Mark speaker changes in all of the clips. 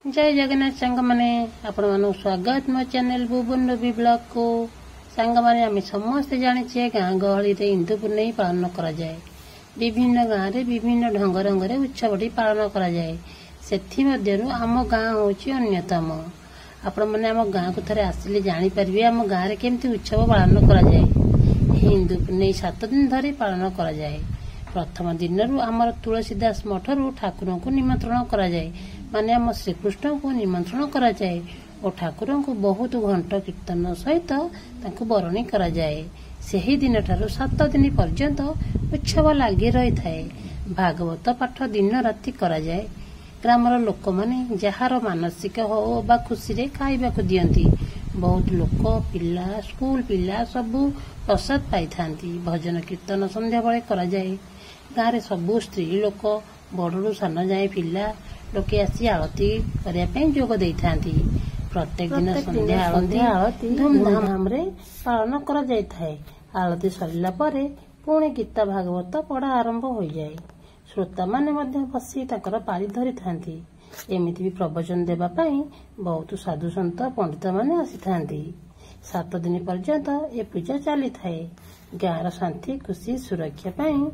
Speaker 1: जय जगन्नाथ सांग माने आपण मानक स्वागत मो चैनल भुवन रवि ब्लॉग को सांग माने आम समस्ते जाने गाँ गहली हिंदू पूर्णिमा पालन करा जाए। विभिन्न गाँव रे विभिन्न ढंग रंग रे उत्सवटी पालन करा जाए। सेथि मध्यरु आम गाँ होची अन्यतम। आपण माने आम गाँ को थरे आसिले जानि परिबे आम गाँ रे केमती उत्सव पालन करा जाए। हिंदू पूर्णिमा 7 दिन धरि पालन करा जाए। प्रथम दिन आमर तुलसीदास मठरू ठाकुर को निमंत्रण करा जाए। माने आम श्रीकृष्ण को निमंत्रण करा जाए और ठाकुर को बहुत घंट कीर्तन सहित बरणी करा जाए। सेही दिन ठारू 7 दिन पर्यंत उत्सव लगी रही थाए। भागवत पाठ दिन राति करा जाए। ग्रामर लोक माने जार मानसिक हो बा खुशी रे खाइबा को दियंती। बहुत लोक पिला स्कूल पिला सबू प्रसाद पाई थांती। भजन कीर्तन संध्या बेले करा जाए। गाँव रे सबू स्त्री लोक बड़ू सान जाए पिला लोके आसी आरती करने जोग दे थांती। प्रत्येक दिन संध्या आरती धूमधाम रे पालन करा जाय थाए। आरती सरिला परे पुणे गीता भागवत पढ़ा आरंभ हो जाए। श्रोता माने मध्य बसी ताकर पारी धरी थांती। एमिति भी प्रवचन देबा पई बहुत साधु संत पंडित माने आसी थांती। 7 दिन पर्यंत ए पूजा चली थाए। गाँव शांति खुशी सुरक्षा पई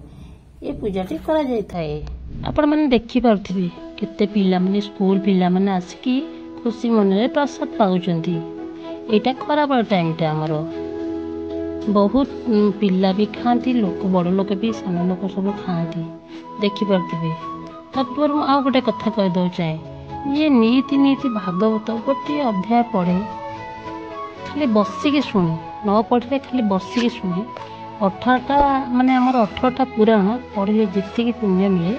Speaker 1: ए पूजाटी करा जाय थाए। आपण माने देखि पारथिबे केते पिला माने स्कूल पिला माने आसिकी खुशी मन रे प्रसाद पाउचंती। एटा खराबल टाइम टा हमरो बहुत पिला भी खाती लोक बड़ लोक भी सान लोक सब खाती देखि पारथिबे। तत्पर आ गोटे कथा कह दो चाहे ये नीति नीति भागवत गोटे अध्याय पढ़े खाली बसिकी शुणी न पढ़े खाली बसिकी शुणी 18टा माने आमर 18टा पुराण पढ़िले जितकी पुण्य मिले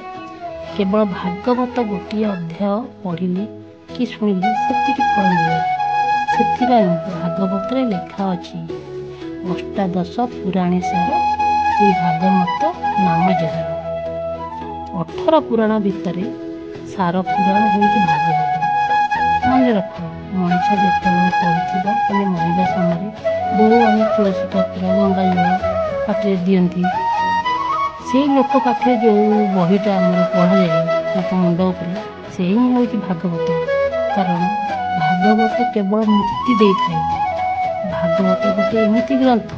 Speaker 1: केवल भागवत गोटे अध्याय पढ़िले कि शुणिले से फल मिले। से भागवत लेखा अच्छी अष्टादश पुराणे सार श्री भागवत नाम जार 18 पुराण भितर सार पुराण हूँ भागवत। मन रख मनीष जिते पढ़ी मरवा समय बहु आम तुलसी पत्र गंगा जल पाटे दियंती। से लोक पाखे जो बहीटा आम पढ़ा जाए मुंड उपर से ही हूँ भागवत। कारण भागवत केवल मुक्ति दे थाए। भागवत गोटे एमती ग्रंथ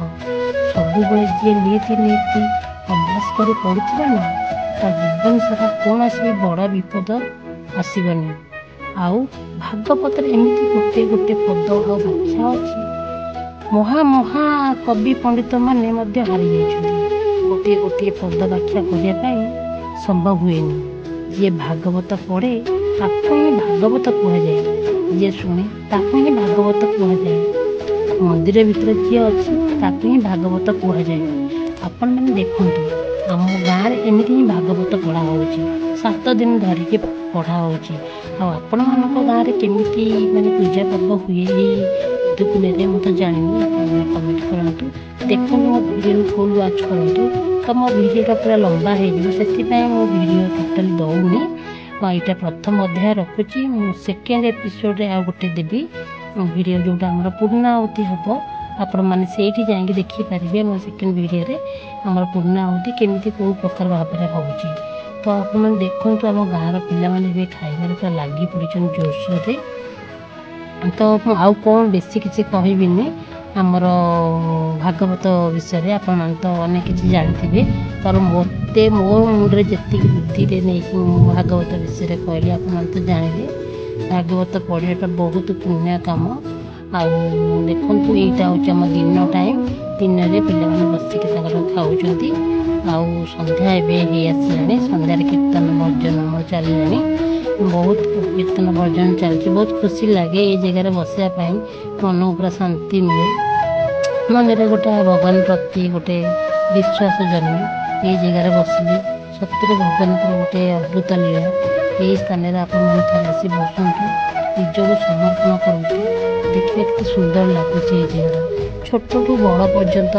Speaker 1: सब जी नीति नीति अभ्यास कर पढ़ुवा ना ता जीवन सारा कौन भी बड़ विपद आसबनी। आउ भागवत एमती गोटे गोटे पद आ व्याख्या अच्छी महा महा कवि पंडित माने मध्य हारी जाइछन्ति। गोटे गोटे पद व्याख्या करने संभव हुए। जी भागवत पढ़े ताकू ही भागवत कहुए। जी शुणे ताकू ही भागवत कहुए। मंदिर भीतर जी अच्छी ताकू ही भागवत कहुए। आपण मैंने देखु आम गाँव में एमती ही भागवत पढ़ा हो 7 दिन धरिकी पढ़ा होपण मान गाँव में केमी माने पूजा पर्व हुए दुपुने मत जानी कमेंट करूँ। देखो मो वीडियो फुल वाच करूँ तो मो वीडियोटा पूरा लंबा हो मो वीडियो टोटाल दौनी। यहाँ प्रथम अध्याय रखुची सेकेंड एपिसोड आ गोटे देवी वीडियो जोटा आम पूर्णाहुति हम आपण मैंने से जाकि देखिपारे मो सेकेंड वीडियो रे आम पूर्णाहुति केमी कौ प्रकार भाव में होची। तो आप देखो आम गाँव पिला माने खाइबार पूरा लगी पड़न जोरसोर। तो आउ कौन बेसी किसी कहबिनी आमर भागवत विषय आपण मैंने तो अनेक किसी जानते पर मत मो मुंडे जी बुद्धि नहीं भागवत विषय कहली आप तो जानिले। भागवत पढ़ाटा बहुत पुण्य कम। आउ देखु यहाँ हूँ दिन टाइम दिन में पे बसिक खाऊँ। आउ संध्या एवं संध्यार कीर्तन भजन आम चलिए बहुत कीर्तन भजन चलती। बहुत खुशी लगे ये जगह बसापी मन पूरा शांति मिले। मन में गोटे भगवान प्रति गोटे विश्वास जन्मे ये जगह बसली सत्य भगवान गोटे अद्भुत लीला। यही स्थान में आप आसी बसतु निजक समर्पण करूँ देखिए कितने सुंदर लगुच ये जगह छोट टू बड़ पर्यंत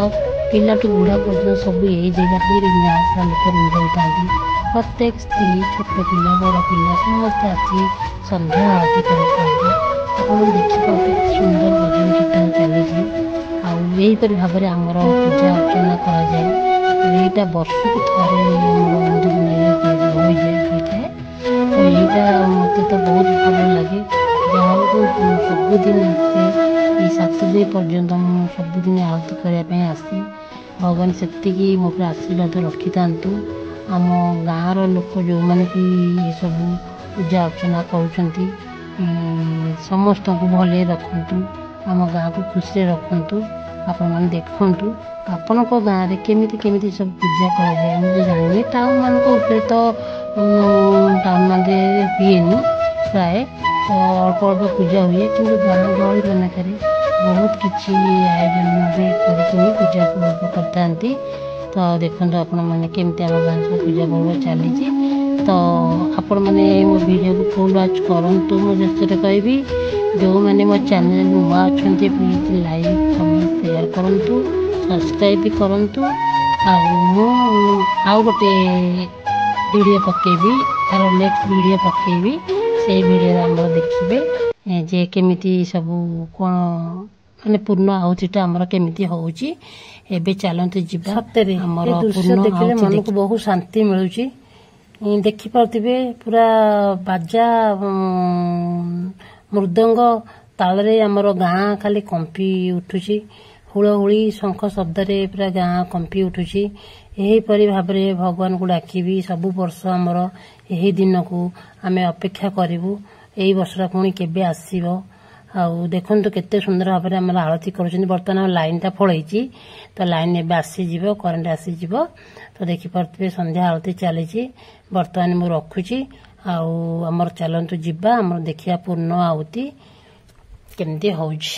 Speaker 1: पिला टू बुढ़ा पर्यटन सब यही जगह गाँव लोक रुंझाई था। प्रत्येक स्त्री छोट पिला बड़ पिला समस्ते आसी संध्या आरती कर देखिए सुंदर भजन कीर्तन चली। आईपर भाव में आमर पूजा अर्चना कराए। यहाँ वर्ष को थे हिंदू हो जाए तो ଏଇଟା ମୋତେ ତ ବହୁତ ଭଲ ଲାଗେ। ଯାହାକୁ ସବୁଦିନ ଆସେ, ଏଇ 7 ଦିନ ପର୍ଯ୍ୟନ୍ତ ମୁଁ ସବୁଦିନ ଆଳତି କରିବା ପାଇଁ ଆସେ। ଭଗବାନ ସେତିକି ମୋ ଉପରେ ଆଶୀର୍ବାଦ ରଖିଥାନ୍ତୁ। ଆମ ଗାଁର ଲୋକ ଯେଉଁମାନେ ବି ଏସବୁ ପୂଜା ଅର୍ଚ୍ଚନା କରୁଛନ୍ତି, ସମସ୍ତଙ୍କୁ ଭଲରେ ରଖନ୍ତୁ, ଆମ ଗାଁକୁ ଖୁସିରେ ରଖନ୍ତୁ। ଆପଣମାନେ ଦେଖନ୍ତୁ ଆପଣଙ୍କ ଗାଁରେ କେମିତି କେମିତି ସବୁ ପୂଜା କରାଯାଏ। ମୁଁ ତ ଜାଣିନି, ଟାଉନମାନଙ୍କ ଉପରେ ତ ଟାଉନମାନେ ହୁଏନି ପ୍ରାୟ, ତ ଅଳ୍ପ ଅଳ୍ପ ପୂଜା ହୁଏ, କିନ୍ତୁ ଗାଁ ଗହଳି ମାନଙ୍କରେ ବହୁତ କିଛି ଆୟୋଜନରେ କରିକି ପୂଜା ପର୍ବ କରିଥାନ୍ତି। ତ ଦେଖନ୍ତୁ ଆପଣମାନେ କେମିତି ଆମ ଗାଁ ସବୁ ପୂଜା ପର୍ବ ଚାଲିଛି। ତ ଆପଣମାନେ ମୋ ଭିଡ଼ିଓକୁ ଫୁଲ୍ ୱାଚ୍ କରନ୍ତୁ। ମୁଁ ଶେଷରେ କହିବି, ଯେଉଁମାନେ ମୋ ଚ୍ୟାନେଲ୍ ନୂଆ ଅଛନ୍ତି ପ୍ଲିଜ୍ ଲାଇକ୍ କମେଣ୍ଟ ସେୟାର କରନ୍ତୁ, ସବସ୍କ୍ରାଇବ୍ ବି କରନ୍ତୁ। ଆଉ ମୁଁ ଆଉ ଗୋଟେ ଭିଡ଼ିଓ ପକାଇବି, ତାର ନେକ୍ସଟ ଭିଡ଼ିଓ ପକାଇବି। ସେଇ ଭିଡ଼ିଓରେ ଆମର ଦେଖିବେ ଯେ କେମିତି ସବୁ କ'ଣ ମାନେ ପୂର୍ଣ୍ଣ ଆହୁତିଟା ଆମର କେମିତି ହେଉଛି। ଏବେ ଚାଲନ୍ତୁ ଯିବା। ସତରେ ଆମର ଦୃଶ୍ୟ ଦେଖିଲେ ମନକୁ ବହୁତ ଶାନ୍ତି ମିଳୁଛି। ଦେଖିପାରୁଥିବେ ପୁରା ବାଜା ମୃଦଙ୍ଗ ତାଳରେ ଆମର ଗାଁ ଖାଲି କମ୍ପି ଉଠୁଛି। ହୁଳହୁଳି ଶଙ୍ଖ ଶବ୍ଦରେ ପୁରା ଗାଁ କମ୍ପି ଉଠୁଛି। ଏହିପରି ଭାବରେ ଭଗବାନଙ୍କୁ ଡାକିବି, ସବୁ ବର୍ଷ ଆମର ଏହି ଦିନକୁ ଆମେ ଅପେକ୍ଷା କରିବୁ। ଏଇ ବର୍ଷଟା ପୁଣି କେବେ ଆସିବ। ଆଉ ଦେଖନ୍ତୁ କେତେ ସୁନ୍ଦର ଭାବରେ ଆମର ଆଳତି କରୁଛନ୍ତି। ବର୍ତ୍ତମାନ ଲାଇନଟା ପଳେଇଛି, ତ ଲାଇନ ଏବେ ଆସିଯିବ, କରେଣ୍ଟ ଆସିଯିବ। ତ ଦେଖିପାରୁଥିବେ ସନ୍ଧ୍ୟା ଆଳତି ଚାଲିଛି। ବର୍ତ୍ତମାନ ମୁଁ ରଖୁଛି। ଆଉ ଆମର ଚାଲନ୍ତୁ ଯିବା, ଆମର ଦେଖିବା ପୂର୍ଣ୍ଣ ଆହୁତି କେମିତି ହେଉଛି।